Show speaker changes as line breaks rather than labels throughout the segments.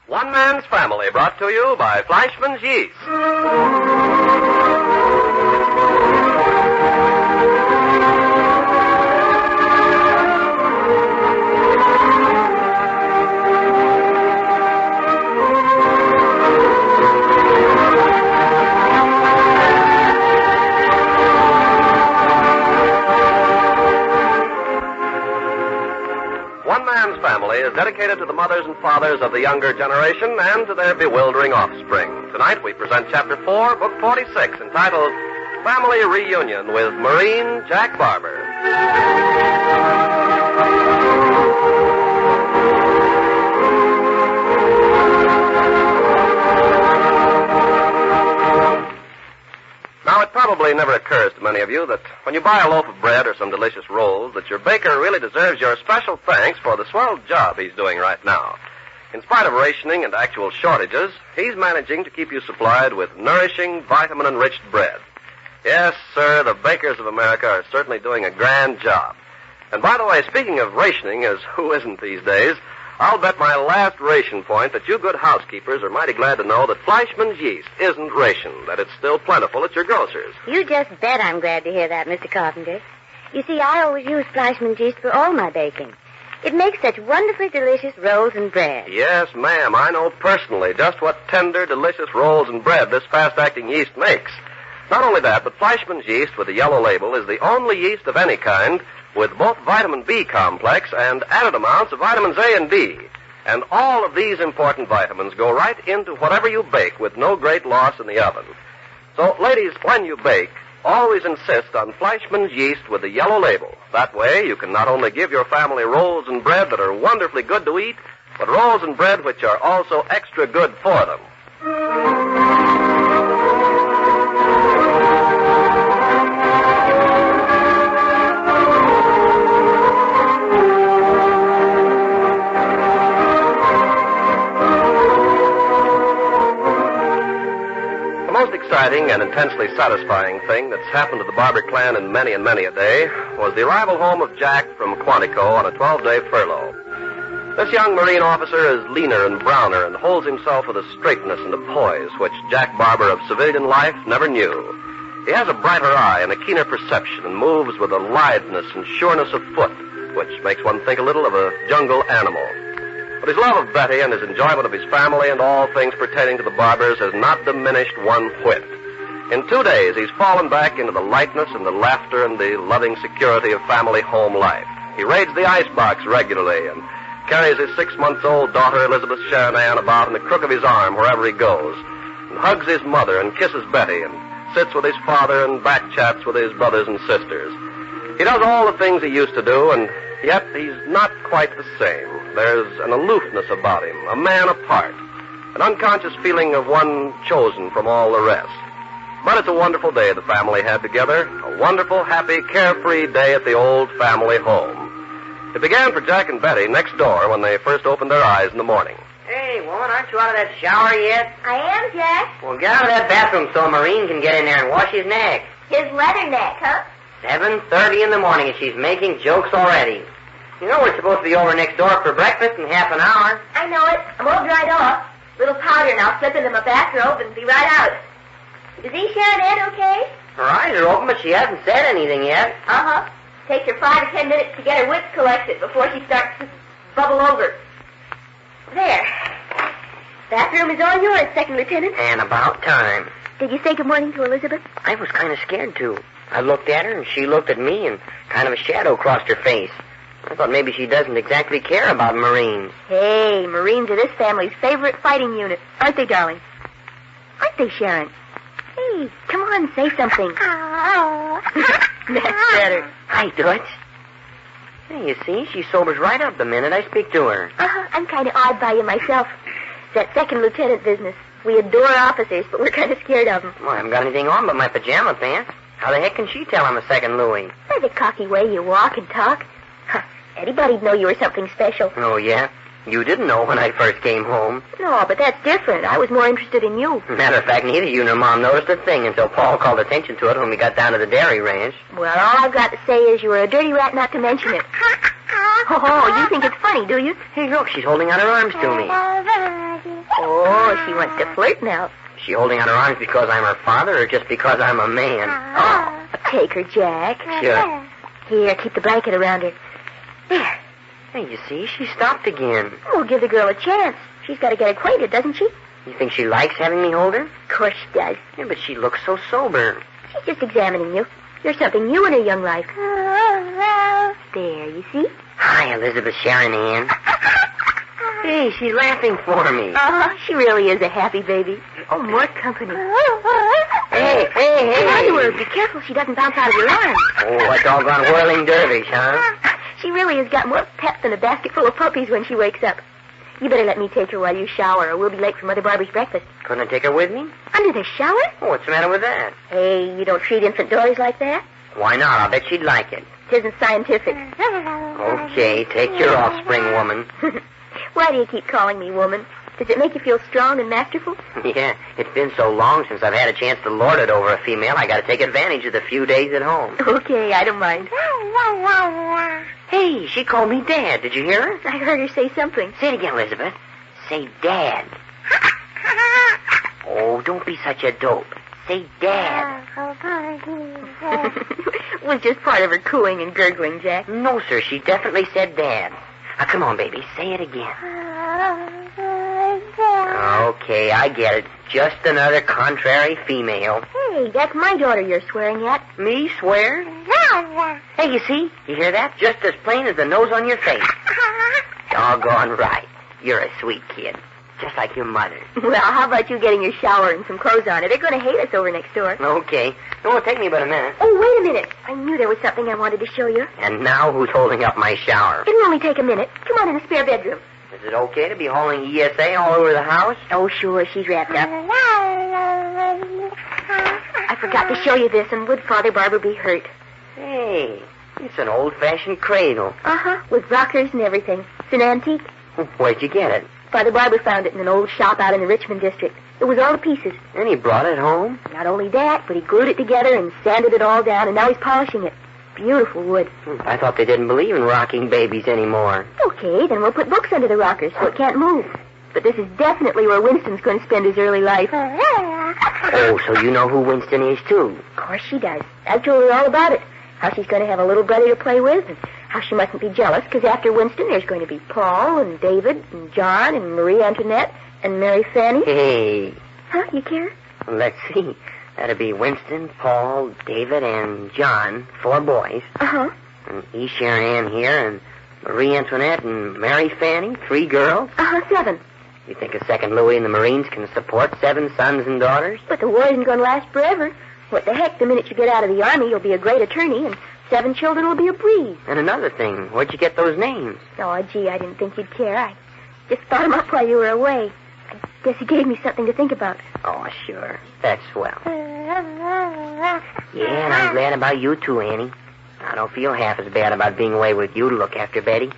One Man's Family, brought to you by Fleischmann's Yeast. One Man's Family is dedicated to the mothers and fathers of the younger generation and to their bewildering offspring. Tonight we present Chapter 4, Book 46, entitled Family Reunion with Marine Jack Barbour. Now, it probably never occurs to many of you that when you buy a loaf of bread or some delicious rolls, that your baker really deserves your special thanks for the swell job he's doing right now. In spite of rationing and actual shortages, he's managing to keep you supplied with nourishing, vitamin-enriched bread. Yes, sir, the bakers of America are certainly doing a grand job. And by the way, speaking of rationing, as who isn't these days, I'll bet my last ration point that you good housekeepers are mighty glad to know that Fleischmann's Yeast isn't rationed, that it's still plentiful at your grocer's.
You just bet I'm glad to hear that, Mr. Carpenter. You see, I always use Fleischmann's Yeast for all my baking. It makes such wonderfully delicious rolls and bread.
Yes, ma'am, I know personally just what tender, delicious rolls and bread this fast-acting yeast makes. Not only that, but Fleischmann's Yeast with the yellow label is the only yeast of any kind with both vitamin B complex and added amounts of vitamins A and D. And all of these important vitamins go right into whatever you bake with no great loss in the oven. So, ladies, when you bake, always insist on Fleischmann's Yeast with the yellow label. That way, you can not only give your family rolls and bread that are wonderfully good to eat, but rolls and bread which are also extra good for them. The most exciting and intensely satisfying thing that's happened to the Barbour clan in many and many a day was the arrival home of Jack from Quantico on a 12-day furlough. This young Marine officer is leaner and browner and holds himself with a straightness and a poise which Jack Barbour of civilian life never knew. He has a brighter eye and a keener perception and moves with a litheness and sureness of foot, which makes one think a little of a jungle animal. But his love of Betty and his enjoyment of his family and all things pertaining to the Barbours has not diminished one whit. In 2 days, he's fallen back into the lightness and the laughter and the loving security of family home life. He raids the icebox regularly and carries his 6-month-old daughter, Elizabeth Shanahan, about in the crook of his arm wherever he goes, and hugs his mother and kisses Betty and sits with his father and back chats with his brothers and sisters. He does all the things he used to do, and yet he's not quite the same. There's an aloofness about him, a man apart, an unconscious feeling of one chosen from all the rest. But it's a wonderful day the family had together, a wonderful, happy, carefree day at the old family home. It began for Jack and Betty next door when they first opened their eyes in the morning.
Hey, woman, aren't you out of that shower yet?
I am, Jack.
Well, get out of that bathroom so Marine can get in there and wash his neck.
His leather neck, huh?
7:30 in the morning and she's making jokes already. You know we're supposed to be over next door for breakfast in half an hour.
I know it. I'm all dried off. Little powder and I'll slip into my bathrobe and be right out. Is Sharon Ann okay?
Her eyes are open, but she hasn't said anything yet.
Uh-huh. Takes her 5 or 10 minutes to get her wits collected before she starts to bubble over. There. Bathroom is all yours, Second Lieutenant.
And about time.
Did you say good morning to Elizabeth?
I was kind of scared, too. I looked at her, and she looked at me, and kind of a shadow crossed her face. I thought maybe she doesn't exactly care about Marines.
Hey, Marines are this family's favorite fighting unit. Aren't they, darling? Aren't they, Sharon? Hey, come on, say something. That's better.
Hi, Dutch. Hey, you see, she sobers right up the minute I speak to her.
I'm kind of awed by you myself. It's that second lieutenant business. We adore officers, but we're kind of scared of them.
Well, I haven't got anything on but my pajama pants. How the heck can she tell I'm a second Louis?
By the cocky way you walk and talk. Anybody'd know you were something special.
Oh, yeah? You didn't know when I first came home.
No, but that's different. I was more interested in you.
Matter of fact, neither you nor Mom noticed a thing until Paul called attention to it when we got down to the dairy ranch.
Well, all I've got to say is you were a dirty rat not to mention it. Oh, you think it's funny, do you?
Hey, look, she's holding out her arms to me.
Oh, she wants to flirt now.
Is she holding out her arms because I'm her father or just because I'm a man?
Oh, take her, Jack.
Sure.
Here, keep the blanket around her. There.
Hey, you see, she stopped again.
Oh, give the girl a chance. She's got to get acquainted, doesn't she?
You think she likes having me hold her?
Of course she does.
Yeah, but she looks so sober.
She's just examining you. You're something new in her young life. There, you see?
Hi, Elizabeth Sharon Ann. Hey, she's laughing for me.
She really is a happy baby. Oh, more company.
Hey.
Barbour, be careful she doesn't bounce out of your arms.
Oh, a doggone whirling dervish, huh?
She really has got more pep than a basket full of puppies when she wakes up. You better let me take her while you shower, or we'll be late for Mother Barbour's breakfast.
Couldn't I take her with me?
Under the shower?
Oh, what's the matter with that?
Hey, you don't treat infant dollies like that?
Why not? I'll bet she'd like it.
It isn't scientific.
Okay, take your offspring, woman.
Why do you keep calling me woman? Does it make you feel strong and masterful?
Yeah, it's been so long since I've had a chance to lord it over a female, I gotta take advantage of the few days at home.
Okay, I don't mind.
Hey, she called me Dad. Did you hear her?
I heard her say something.
Say it again, Elizabeth. Say Dad. Oh, don't be such a dope. Say Dad.
It was just part of her cooing and gurgling, Jack.
No, sir, she definitely said Dad. Now, come on, baby, say it again. Okay, I get it. Just another contrary female.
Hey, that's my daughter you're swearing at.
Me swear? Hey, you see? You hear that? Just as plain as the nose on your face. Doggone right. You're a sweet kid. Just like your mother.
Well, how about you getting your shower and some clothes on? They're going to hate us over next door.
Okay. It won't take me but a minute.
Oh, wait a minute. I knew there was something I wanted to show you.
And now who's holding up my shower?
It'll only take a minute. Come on in the spare bedroom.
Is it okay to be hauling ESA all over the house?
Oh, sure. She's wrapped up. I forgot to show you this, and would Father Barbour be hurt?
Hey, it's an old-fashioned cradle.
Uh-huh, with rockers and everything. It's an antique.
Where'd you get it?
Father Barbour found it in an old shop out in the Richmond district. It was all to pieces.
And he brought it home?
Not only that, but he glued it together and sanded it all down, and now he's polishing it. Beautiful wood.
I thought they didn't believe in rocking babies anymore.
Okay, then we'll put books under the rockers so it can't move. But this is definitely where Winston's going to spend his early life.
Oh, so you know who Winston is, too?
Of course she does. I've told her all about it. How she's going to have a little brother to play with, and how she mustn't be jealous, because after Winston there's going to be Paul and David and John and Marie Antoinette and Mary Fanny.
Hey.
Huh? You care?
Let's see. That'd be Winston, Paul, David, and John, 4 boys.
Uh-huh.
And E. Sharon Ann here, and Marie Antoinette and Mary Fanny, 3 girls.
7.
You think a second Louis in the Marines can support 7 sons and daughters?
But the war isn't going to last forever. What the heck, the minute you get out of the Army, you'll be a great attorney, and 7 children will be a breeze.
And another thing, where'd you get those names?
Oh, gee, I didn't think you'd care. I just thought them up while you were away. I guess it gave me something to think about.
Oh, sure. That's swell. Yeah, and I'm glad about you, too, Annie. I don't feel half as bad about being away with you to look after Betty.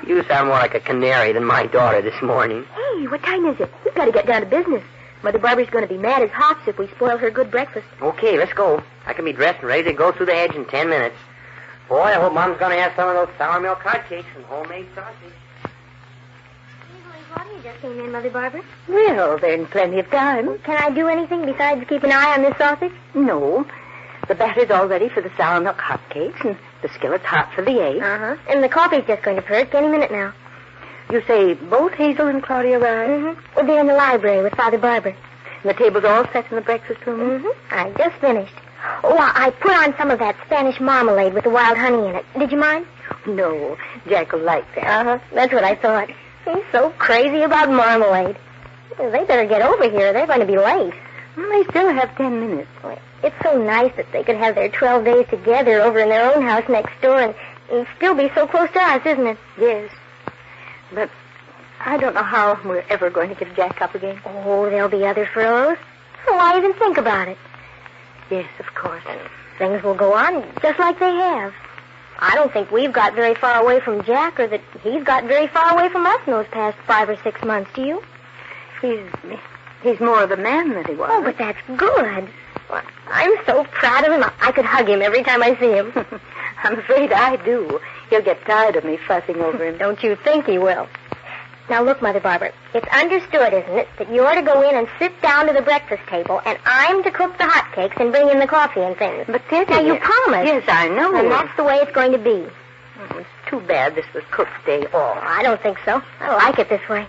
You sound more like a canary than my daughter this morning.
Hey, what time is it? We've got to get down to business. Mother Barbour's going to be mad as hops if we spoil her good breakfast.
Okay, let's go. I can be dressed and ready to go through the hedge in 10 minutes. Boy, I hope Mom's going to have some of those sour milk hotcakes and homemade sausage.
You just came in, Mother Barbour?
Well, there's plenty of time.
Can I do anything besides keep an eye on this sausage?
No. The batter's all ready for the sour milk hotcakes, and the skillet's hot for the eggs.
Uh-huh. And the coffee's just going to perk any minute now.
You say both Hazel and Claudia arrived?
Mm-hmm. We'll be in the library with Father Barbour.
And the table's all set in the breakfast room?
Mm-hmm. I just finished. Oh, I put on some of that Spanish marmalade with the wild honey in it. Did you mind?
No. Jack will like that.
Uh-huh. That's what I thought. He's so crazy about marmalade. They better get over here. They're going to be late.
Well, they still have 10 minutes.
It's so nice that they could have their 12 days together over in their own house next door and still be so close to us, isn't it?
Yes. But I don't know how we're ever going to get Jack up again.
Oh, there'll be other furloughs. So why even think about it?
Yes, of course.
Things will go on just like they have. I don't think we've got very far away from Jack or that he's got very far away from us in those past 5 or 6 months, do you?
He's more of a man than he was.
Oh, but that's good. Well, I'm so proud of him. I could hug him every time I see him.
I'm afraid I do. He'll get tired of me fussing over him.
Don't you think he will? Now, look, Mother Barbour, it's understood, isn't it, that you're to go in and sit down to the breakfast table, and I'm to cook the hotcakes and bring in the coffee and things.
But, Teddy...
Now, you promised.
Yes, I know.
And that's the way it's going to be.
Oh, it's too bad this was Cook's day off.
I don't think so. I like it this way.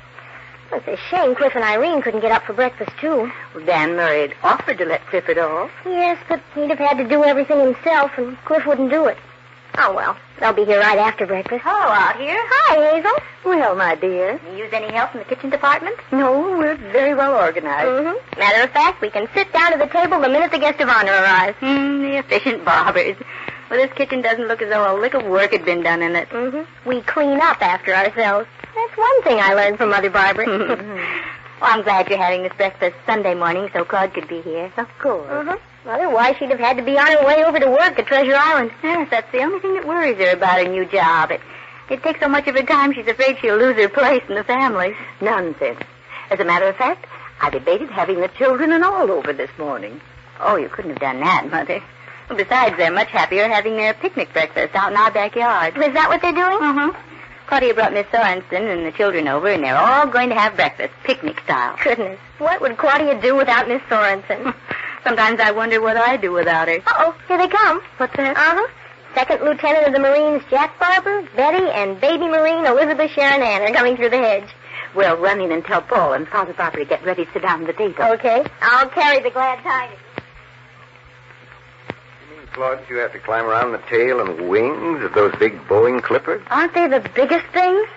Well, it's a shame Cliff and Irene couldn't get up for breakfast, too.
Well, Dan Murray had offered to let Clifford off.
Yes, but he'd have had to do everything himself, and Cliff wouldn't do it. Oh, well, they'll be here right after breakfast.
Hello, out here.
Hi, Hazel.
Well, my dear.
You use any help in the kitchen department?
No, we're very well organized.
Mm-hmm. Matter of fact, we can sit down to the table the minute the guest of honor arrives.
The efficient Barbers. Well, this kitchen doesn't look as though a lick of work had been done in it.
Mm-hmm. We clean up after ourselves. That's one thing I learned from Mother Barbour.
Well, I'm glad you're having this breakfast Sunday morning so Claude could be here. Of course.
Otherwise, she'd have had to be on her way over to work at Treasure Island.
Yes, that's the only thing that worries her about her new job. It takes so much of her time, she's afraid she'll lose her place in the family. Nonsense. As a matter of fact, I debated having the children and all over this morning. Oh, you couldn't have done that, Mother. Well, besides, they're much happier having their picnic breakfast out in our backyard.
Is that what they're doing?
Claudia brought Miss Sorensen and the children over, and they're all going to have breakfast, picnic style.
Goodness, what would Claudia do without Miss Sorensen?
Sometimes I wonder what I'd do without her.
Uh-oh, here they come.
What's that?
Second Lieutenant of the Marines, Jack Barbour, Betty, and Baby Marine Elizabeth Sharon Ann are coming through the hedge.
Well, run in and tell Paul and Father Barbour to get ready to sit down at the table.
Okay, I'll carry the glad tidings.
Claude, you have to climb around the tail and wings of those big Boeing clippers?
Aren't they the biggest things?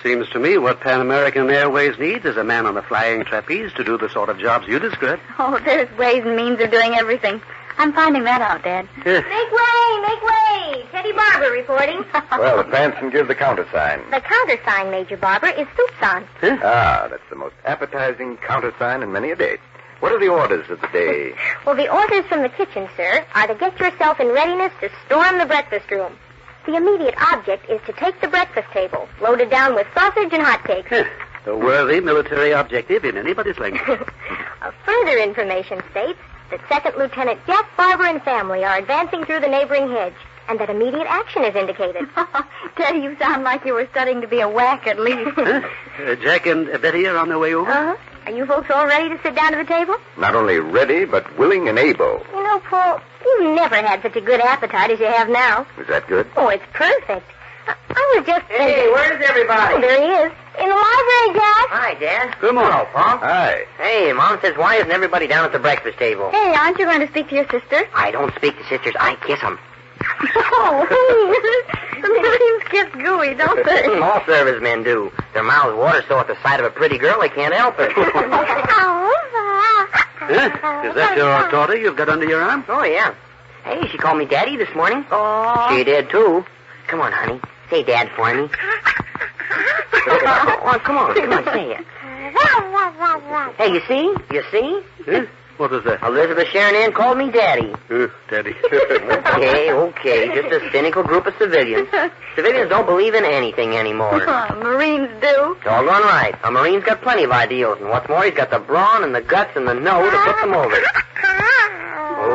Seems to me what Pan American Airways needs is a man on the flying trapeze to do the sort of jobs you described.
Oh, there's ways and means of doing everything. I'm finding that out, Dad.
Make way! Teddy Barbour reporting.
Well, advance and give the countersign.
The countersign, Major Barbour, is soups on.
Ah, that's the most appetizing countersign in many a day. What are the orders of the day?
Well, the orders from the kitchen, sir, are to get yourself in readiness to storm the breakfast room. The immediate object is to take the breakfast table, loaded down with sausage and hotcakes.
A worthy military objective in anybody's language.
Further information states that Second Lieutenant Jack Barbour and family are advancing through the neighboring hedge, and that immediate action is indicated.
Teddy, you sound like you were studying to be a whack at least.
Jack and Betty are on their way over?
Are you folks all ready to sit down to the table?
Not only ready, but willing and able.
You know, Paul, you never had such a good appetite as you have now.
Is that good?
Oh, it's perfect. I was just thinking...
Hey, where's everybody?
Oh, there he is. In the library, Jack.
Hi, Dad.
Come on.
Hello, Paul.
Hi.
Hey, Mom says, why isn't everybody down at the breakfast table?
Hey, aren't you going to speak to your sister?
I don't speak to sisters. I kiss them.
Oh, the Marines kiss gooey, don't they?
All servicemen do. Their mouths water so at the sight of a pretty girl they can't help it.
Is that your daughter you've got under your arm?
Oh, yeah. Hey, she called me Daddy this morning.
Oh.
She did, too. Come on, honey. Say Dad for me. Oh, come on, say it. Hey, you see?
What was that?
Elizabeth Sharon Ann called me Daddy.
Daddy.
Okay, just a cynical group of civilians. Civilians don't believe in anything anymore.
Marines do.
Doggone right. A Marine's got plenty of ideals, and what's more, he's got the brawn and the guts and the know to put them over.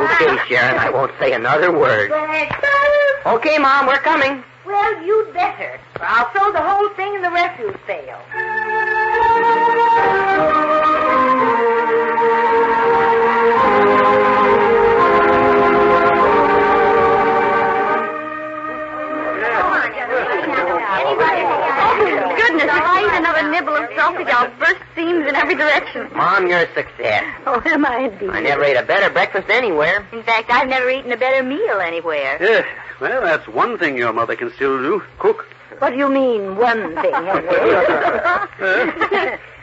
Okay, Sharon, I won't say another word. Okay, Mom, we're coming.
Well, you'd better. I'll throw the whole thing in the refuse pail.
Goodness, if I eat another nibble of sausage, I'll burst seams in every direction.
Mom, you're a success.
Oh, am I indeed?
I never ate a better breakfast anywhere.
In fact, I've never eaten a better meal anywhere.
Yes. Well, that's one thing your mother can still do. Cook.
What do you mean, one thing?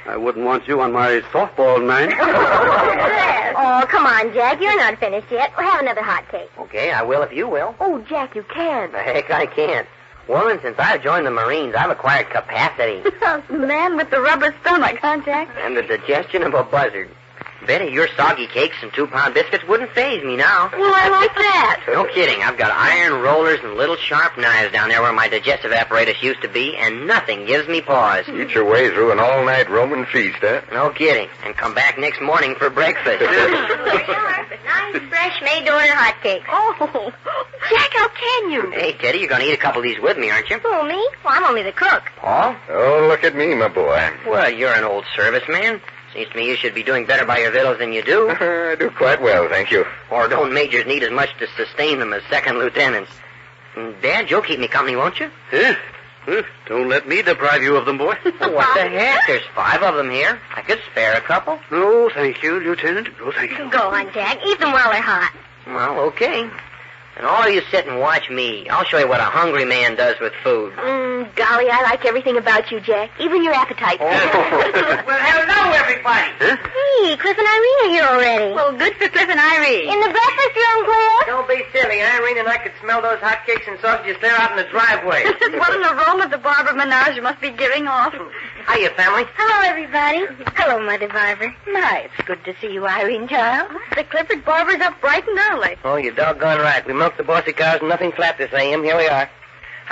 I wouldn't want you on my softball nine.
Oh, come on, Jack. You're not finished yet. We'll have another hot cake.
Okay, I will if you will.
Oh, Jack, you can't.
The heck I can't. Woman, since I've joined the Marines, I've acquired capacity.
The man with the rubber stomach, huh, Jack?
And the digestion of a buzzard. Betty, your soggy cakes and 2-pound biscuits wouldn't faze me now.
Well, I like that.
No kidding. I've got iron rollers and little sharp knives down there where my digestive apparatus used to be, and nothing gives me pause.
Eat your way through an all-night Roman feast, huh?
No kidding. And come back next morning for breakfast.
Nice, fresh, made-to-order hotcakes.
Oh, Jack, how can you?
Hey, Teddy, you're going to eat a couple of these with me, aren't you?
Who, me? Well, I'm only the cook.
Paul?
Oh, look at me, my boy.
Well, you're an old serviceman. Seems to me you should be doing better by your victuals than you do.
I do quite well, thank you.
Or don't majors need as much to sustain them as second lieutenants? Dad, you'll keep me company, won't you?
Don't let me deprive you of them, boy.
What the heck? There's 5 of them here. I could spare a couple.
No, thank you, Lieutenant. No, thank you.
Go on, Jack. Eat them while they're hot.
Well, okay. And all of you sit and watch me. I'll show you what a hungry man does with food.
Golly, I like everything about you, Jack. Even your appetite.
Well, hello, everybody.
Hey, Cliff and Irene are here already.
Well, good for Cliff and Irene.
In the breakfast room, Cliff.
Don't be silly. Irene and I could smell those hotcakes and sausages clear out in the driveway.
What an aroma the Barbour menage must be giving off.
Hiya, family.
Hello, everybody. Hello, Mother Barbour.
My, it's good to see you, Irene, child. The Clifford Barbour's up bright and early.
Oh, you're doggone right. We milked the bossy cows and nothing flat this AM. Here we are.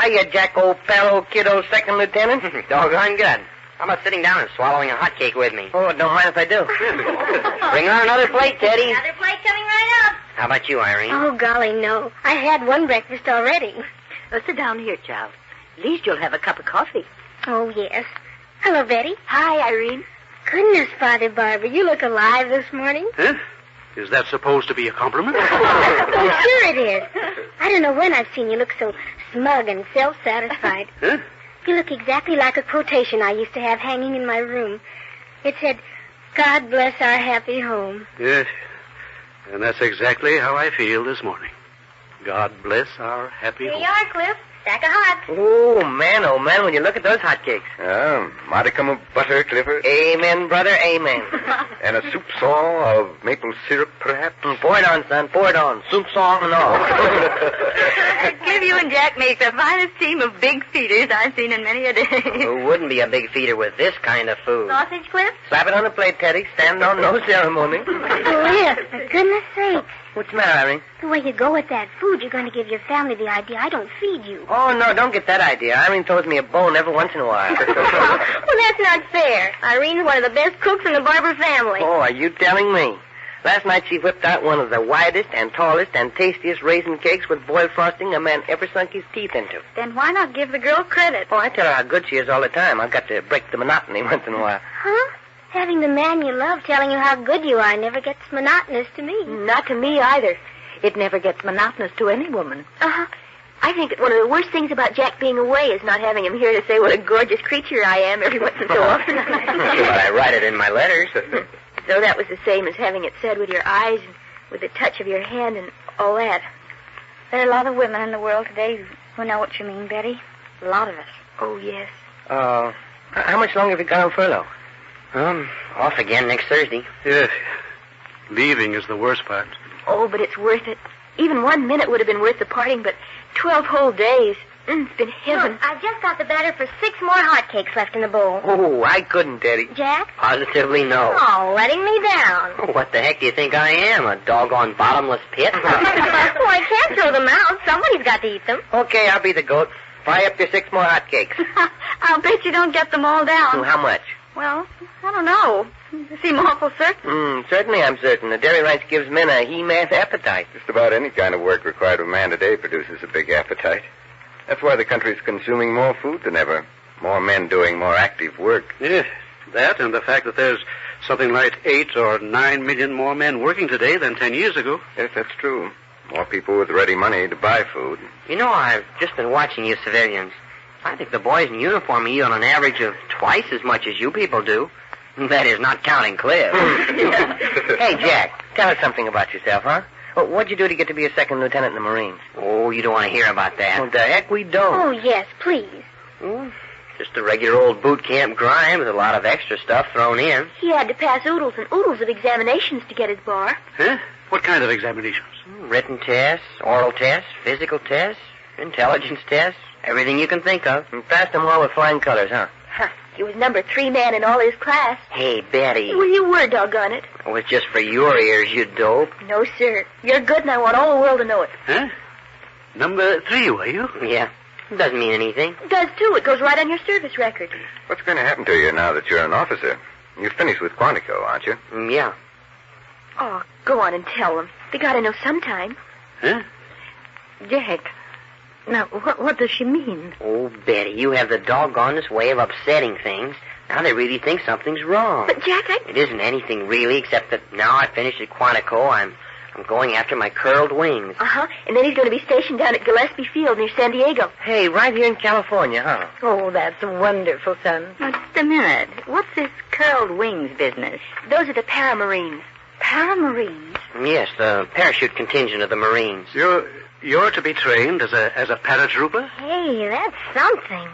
Hiya, Jack, old pal, old kiddo, second lieutenant. Doggone good. How about sitting down and swallowing a hotcake with me? Oh, don't mind if I do. Bring on another plate, Teddy.
Another plate coming right up.
How about you, Irene?
Oh, golly, no. I had one breakfast already.
Sit down here, child. At least you'll have a cup of coffee.
Oh, yes. Hello, Betty.
Hi, Irene.
Goodness, Father Barbour, you look alive this morning.
Huh? Is that supposed to be a compliment?
Oh, sure it is. I don't know when I've seen you look so smug and self-satisfied.
Huh?
You look exactly like a quotation I used to have hanging in my room. It said, God bless our happy home.
Yes. And that's exactly how I feel this morning. God bless our happy
Here
home.
you are, Cliff. Stack of hot.
Oh, man, when you look at those hotcakes.
Modicum of butter, Clifford.
Amen, brother, amen.
And a soup song of maple syrup, perhaps?
Pour it on, son, pour it on. Soup song and all.
Give you and Jack make the finest team of big feeders I've seen in many a day.
Who wouldn't be a big feeder with this kind of food?
Sausage, Cliff?
Slap it on the plate, Teddy. Stand on no ceremony.
Cliff, for goodness sake.
What's the matter, Irene?
The way you go with that food, you're going to give your family the idea I don't feed you.
Oh, no, don't get that idea. Irene throws me a bone every once in a while.
Well, that's not fair. Irene's one of the best cooks in the Barbour family.
Oh, are you telling me? Last night she whipped out one of the widest and tallest and tastiest raisin cakes with boiled frosting a man ever sunk his teeth into.
Then why not give the girl credit?
Oh, I tell her how good she is all the time. I've got to break the monotony once in a while.
Huh? Having the man you love telling you how good you are never gets monotonous to me.
Not to me either. It never gets monotonous to any woman. I think that one of the worst things about Jack being away is not having him here to say what a gorgeous creature I am every once in so often.
But I write it in my letters.
So that was the same as having it said with your eyes and with the touch of your hand and all that.
There are a lot of women in the world today who know what you mean, Betty. A lot of us.
Oh, yes.
How much longer have you got on furlough? Off again next Thursday.
Yes. Leaving is the worst part.
Oh, but it's worth it. Even 1 minute would have been worth the parting, but 12 whole days. It's been heaven.
Look, I've just got the batter for 6 more hotcakes left in the bowl.
Oh, I couldn't, Teddy.
Jack?
Positively no.
Oh, letting me down.
What the heck do you think I am, a doggone bottomless pit?
Well, I can't throw them out. Somebody's got to eat them.
Okay, I'll be the goat. Fry up your 6 more hotcakes.
I'll bet you don't get them all down.
How much?
Well, I don't know. You seem awful certain.
Certainly I'm certain. The dairy ranch gives men a he-man appetite.
Just about any kind of work required of man today produces a big appetite. That's why the country's consuming more food than ever. More men doing more active work.
Yes, that and the fact that there's something like 8 or 9 million more men working today than 10 years ago.
Yes, that's true. More people with ready money to buy food.
You know, I've just been watching you civilians. I think the boys in uniform eat on an average of twice as much as you people do. That is not counting Cliff. Hey, Jack, tell us something about yourself, huh? What'd you do to get to be a second lieutenant in the Marines? Oh, you don't want to hear about that. Well, the heck we don't.
Oh, yes, please.
Just a regular old boot camp grind with a lot of extra stuff thrown in.
He had to pass oodles and oodles of examinations to get his bar.
Huh? What kind of examinations?
Written tests, oral tests, physical tests, intelligence tests, everything you can think of. And passed them all with flying colors, huh?
He was number 3 man in all his class.
Hey, Betty.
Well, you were, doggone it.
It was just for your ears, you dope.
No, sir. You're good, and I want all the world to know it.
Huh? Number 3, were you?
Yeah. It doesn't mean anything.
It does, too. It goes right on your service record.
What's going to happen to you now that you're an officer? You're finished with Quantico, aren't you?
Yeah.
Oh, go on and tell them. They got to know sometime.
Huh?
Jack, now, what does she mean?
Oh, Betty, you have the doggonest way of upsetting things. Now they really think something's wrong.
But, Jack,
It isn't anything really, except that now I finished at Quantico, I'm going after my curled wings.
Uh-huh. And then he's going to be stationed down at Gillespie Field near San Diego.
Hey, right here in California, huh?
Oh, that's wonderful, son. Now, just a minute. What's this curled wings business?
Those are the paramarines.
Paramarines?
Yes, the parachute contingent of the Marines.
You're to be trained as a paratrooper?
Hey, that's something.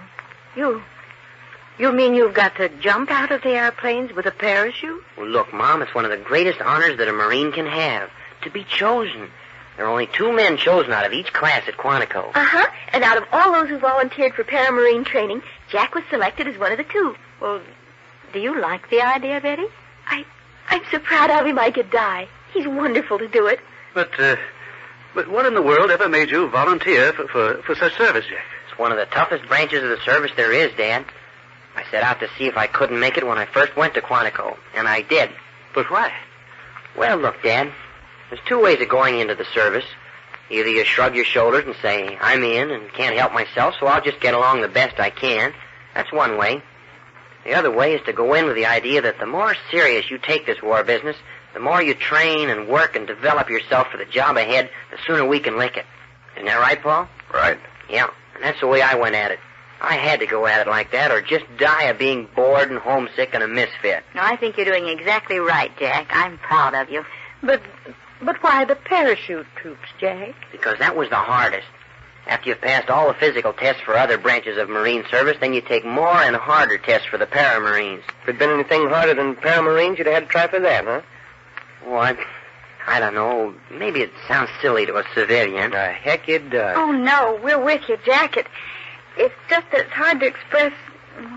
You mean you've got to jump out of the airplanes with a parachute?
Well, look, Mom, it's one of the greatest honors that a Marine can have. To be chosen. There are only 2 men chosen out of each class at Quantico.
Uh-huh. And out of all those who volunteered for paramarine training, Jack was selected as one of the 2.
Well, do you like the idea, Betty?
I'm so proud of him I could die. He's wonderful to do it.
But what in the world ever made you volunteer for such service, Jack?
It's one of the toughest branches of the service there is, Dad. I set out to see if I couldn't make it when I first went to Quantico, and I did.
But why?
Well, look, Dad, there's 2 ways of going into the service. Either you shrug your shoulders and say, I'm in and can't help myself, so I'll just get along the best I can. That's one way. The other way is to go in with the idea that the more serious you take this war business, the more you train and work and develop yourself for the job ahead, the sooner we can lick it. Isn't that right, Paul?
Right.
Yeah, and that's the way I went at it. I had to go at it like that or just die of being bored and homesick and a misfit.
No, I think you're doing exactly right, Jack. I'm proud of you. But why the parachute troops, Jack?
Because that was the hardest. After you've passed all the physical tests for other branches of Marine service, then you take more and harder tests for the paramarines.
If there'd been anything harder than paramarines, you'd have had to try for that, huh?
Well, I don't know. Maybe it sounds silly to a civilian.
Heck, it does.
Oh, no, we're with you, Jack. It's just that it's hard to express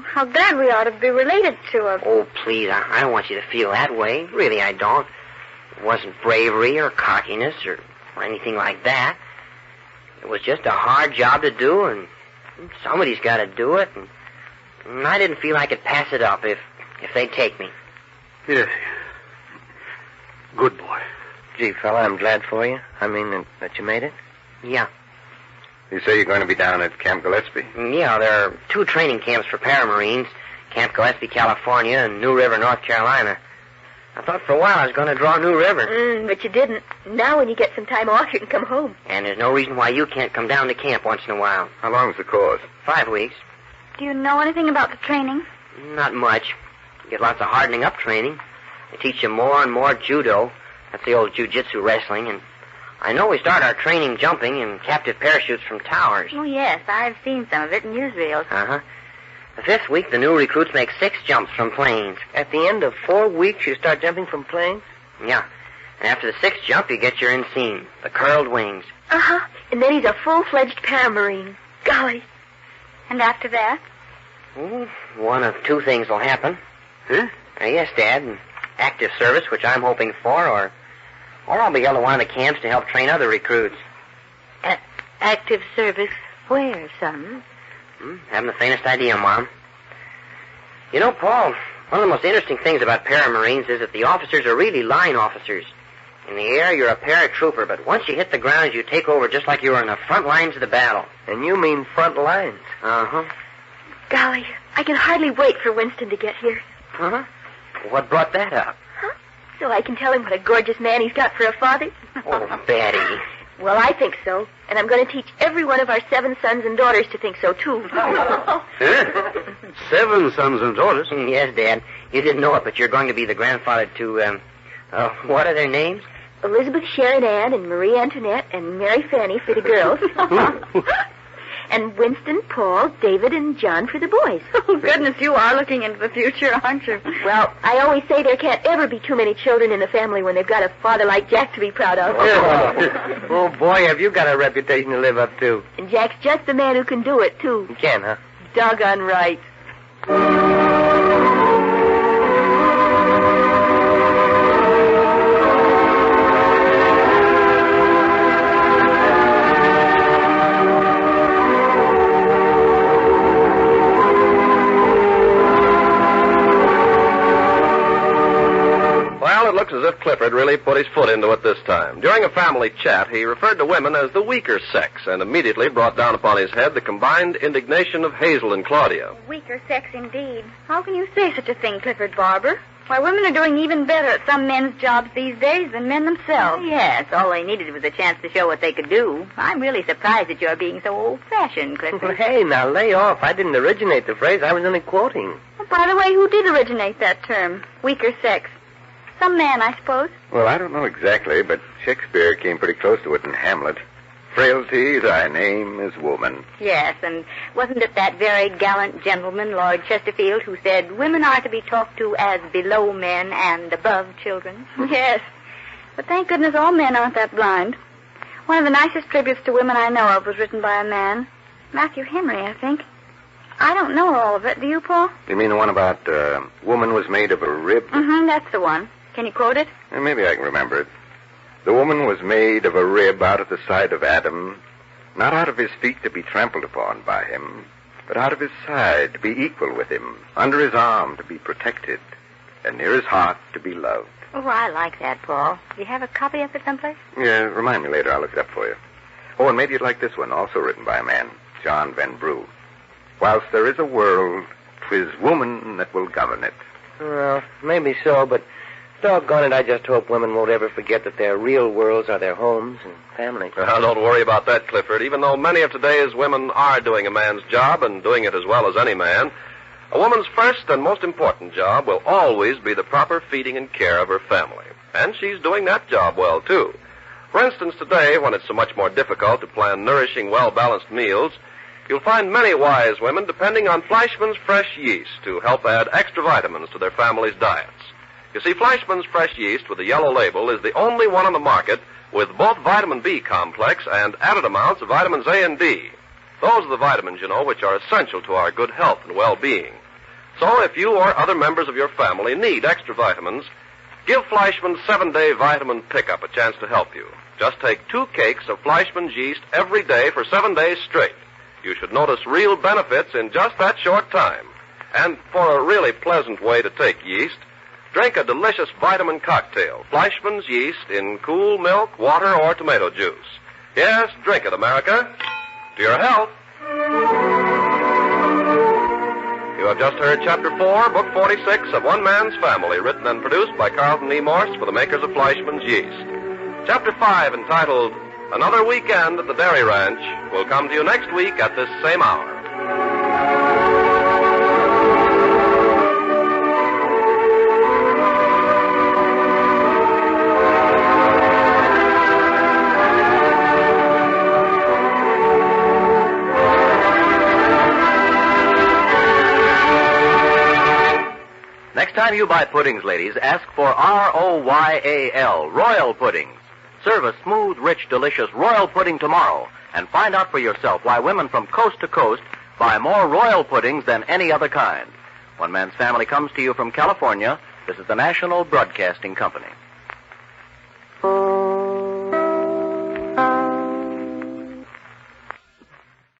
how glad we are to be related to her.
Oh, please, I don't want you to feel that way. Really, I don't. It wasn't bravery or cockiness or anything like that. It was just a hard job to do, and somebody's got to do it, and I didn't feel I could pass it up if they'd take me.
Yeah. Good boy.
Gee, fella, I'm glad for you. I mean, that you made it.
Yeah.
You say you're going to be down at Camp Gillespie?
Yeah, there are 2 training camps for paramarines, Camp Gillespie, California, and New River, North Carolina. I thought for a while I was going to draw New River.
But you didn't. Now when you get some time off, you can come home.
And there's no reason why you can't come down to camp once in a while.
How long's the course?
5 weeks.
Do you know anything about the training?
Not much. You get lots of hardening up training. They teach you more and more judo. That's the old jiu-jitsu wrestling. And I know we start our training jumping in captive parachutes from towers.
Oh, yes, I've seen some of it in newsreels.
Uh-huh. The 5th week, the new recruits make 6 jumps from planes.
At the end of 4 weeks, you start jumping from planes?
Yeah. And after the 6th jump, you get your inseam, the curled wings.
Uh-huh. And then he's a full-fledged paramarine. Golly.
And after that?
One of 2 things will happen.
Huh?
Yes, Dad. Active service, which I'm hoping for, or I'll be held to one of the camps to help train other recruits.
Active service where, son?
Haven't the faintest idea, Mom. You know, Paul, one of the most interesting things about paramarines is that the officers are really line officers. In the air, you're a paratrooper, but once you hit the ground, you take over just like you were in the front lines of the battle.
And you mean front lines?
Uh-huh.
Golly, I can hardly wait for Winston to get here.
Uh-huh. What brought that up?
Huh? So I can tell him what a gorgeous man he's got for a father?
Oh, Betty.
Well, I think so. And I'm going to teach every one of our 7 sons and daughters to think so, too.
Huh? 7 sons and daughters?
Yes, Dad. You didn't know it, but you're going to be the grandfather to, what are their names?
Elizabeth Sharon Ann and Marie Antoinette and Mary Fanny for the girls. And Winston, Paul, David, and John for the boys.
Oh, goodness, you are looking into the future, aren't you?
Well, I always say there can't ever be too many children in the family when they've got a father like Jack to be proud of.
Oh, boy, have you got a reputation to live up to.
And Jack's just the man who can do it, too.
You can, huh?
Doggone right.
if Clifford really put his foot into it this time. During a family chat, he referred to women as the weaker sex and immediately brought down upon his head the combined indignation of Hazel and Claudia.
Weaker sex indeed. How can you say such a thing, Clifford Barbour? Why, women are doing even better at some men's jobs these days than men themselves.
Yes, all they needed was a chance to show what they could do. I'm really surprised that you're being so old-fashioned, Clifford.
Hey, now lay off. I didn't originate the phrase. I was only quoting.
Oh, by the way, who did originate that term, weaker sex? Some man, I suppose.
Well, I don't know exactly, but Shakespeare came pretty close to it in Hamlet. Frailty, thy name is woman.
Yes, and wasn't it that very gallant gentleman, Lord Chesterfield, who said women are to be talked to as below men and above children?
Yes, but thank goodness all men aren't that blind. One of the nicest tributes to women I know of was written by a man. Matthew Henry, I think. I don't know all of it. Do you, Paul?
You mean the one about woman was made of a rib?
Mm-hmm, that's the one. Can you quote it?
Maybe I can remember it. The woman was made of a rib out of the side of Adam, not out of his feet to be trampled upon by him, but out of his side to be equal with him, under his arm to be protected, and near his heart to be loved.
Oh, I like that, Paul. Do you have a copy of it someplace?
Yeah, remind me later. I'll look it up for you. Oh, and maybe you'd like this one, also written by a man, John Vanbrugh. Whilst there is a world, 'tis woman that will govern it.
Well, maybe so, but doggone it, I just hope women won't ever forget that their real worlds are their homes and families.
Well, don't worry about that, Clifford. Even though many of today's women are doing a man's job and doing it as well as any man, a woman's first and most important job will always be the proper feeding and care of her family. And she's doing that job well, too. For instance, today, when it's so much more difficult to plan nourishing, well-balanced meals, you'll find many wise women depending on Fleischmann's fresh yeast to help add extra vitamins to their family's diets. You see, Fleischmann's fresh yeast with the yellow label is the only one on the market with both vitamin B complex and added amounts of vitamins A and D. Those are the vitamins, you know, which are essential to our good health and well-being. So if you or other members of your family need extra vitamins, give Fleischmann's 7-day vitamin pickup a chance to help you. Just take 2 cakes of Fleischmann's yeast every day for 7 days straight. You should notice real benefits in just that short time. And for a really pleasant way to take yeast, drink a delicious vitamin cocktail, Fleischmann's yeast in cool milk, water, or tomato juice. Yes, drink it, America. To your health. You have just heard Chapter 4, Book 46 of One Man's Family, written and produced by Carlton E. Morse for the makers of Fleischmann's yeast. Chapter 5, entitled Another Weekend at the Dairy Ranch, will come to you next week at this same hour.
Next time you buy puddings, ladies, ask for R-O-Y-A-L, Royal Puddings. Serve a smooth, rich, delicious Royal Pudding tomorrow and find out for yourself why women from coast to coast buy more Royal Puddings than any other kind. One Man's Family comes to you from California. This is the National Broadcasting Company.